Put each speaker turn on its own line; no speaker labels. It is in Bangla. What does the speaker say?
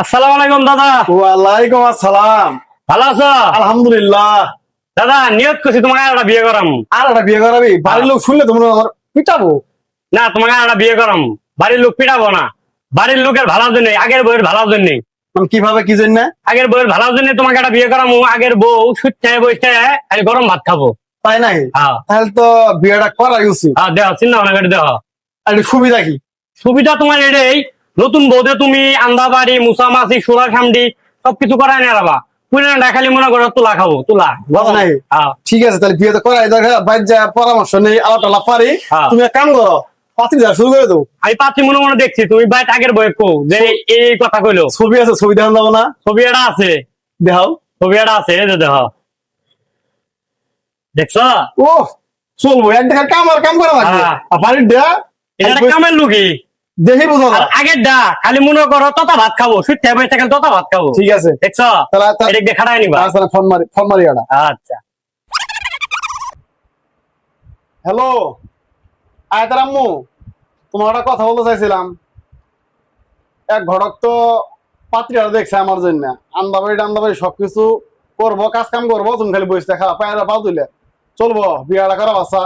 আসসালামু আলাইকুম দাদা।
ওয়ালাইকুম আসসালাম।
ভালো আছো?
আলহামদুলিল্লাহ।
দাদা নিয়ত করছি তোমাকে একটা বিয়ে করাম।
আর একটা বিয়ে করাবি? বাড়ির লোক শুনলে তোমরা আমার পিটাবো।
না, তোমাকে একটা বিয়ে করাম। বাড়ির লোক পিটাবো না, বাড়ির লোকের ভালোর জন্য, আগের বউয়ের ভালোর জন্য।
মানে কিভাবে কি জন্য?
আগের বউয়ের ভালোর জন্য তোমাকে একটা বিয়ে করাম। আগের বউ সুচ্ছে বসে আর গরম ভাত খাবো।
তাই নাই?
হ্যাঁ
তাহলে তো বিয়েটা করাই উচিত।
হ্যাঁ, দেহ চিন্তা ভাবনা করে দেহ।
আর একটু সুবিধা কি?
সুবিধা তোমার এটাই, নতুন বউতে তুমি আন্দা বাড়ি মুসামাছি সুরা খামডি সবকিছু করাই না রাবা। পুরানটা খালি মনে করো তুলা খাবো, তুলা
কথা নাই।
হ্যাঁ
ঠিক আছে, তাহলে বিয়ে তো করাই দরকার। বাইর যা পরামর্শ নেই, আলাপ টালাপ পারি।
হ্যাঁ।
তুমি এক কাম করো, পাতি দেওয়া শুরু করে দাও।
আমি পাচ্ছি মনে মনে দেখছি তুমি বাইট আগের বউয়ে কো যে এই কথা কইলো।
ছবি আছে, ছবি দেখান যাবো না?
ছবি এটা আছে,
দেখাও।
ছবি এটা আছে, এই যে দেখ, দেখছো?
ও চলবো, এক দেখার কাম আর কাম করা লাগবে।
হ্যাঁ।
আর বাড়ির দেয়া
এটা একটা কামের লুকি।
দেখি বোঝা
আর
যায়।
আগের ডা খালি মনে করো ততা ভাত খাবো, সুইট বসে থাকেন ততা ভাত খাবো।
ঠিক আছে,
দেখছো? এটা দিয়ে খাটাই নিবা।
ফোন মারি এটা।
আচ্ছা।
হ্যালো আয়তার আম্মু, তোমার একটা কথা বলতে চাইছিলাম। এক ঘটক তো পাত্রীরা দেখছে আমার জন্য, আন্দাবাড়ি সবকিছু করবো, কাজ কাম করবো, তুমি খালি বসে দেখা পায়রা পাও তুলে চলবো, বিয়াটা করা বাচ্চা।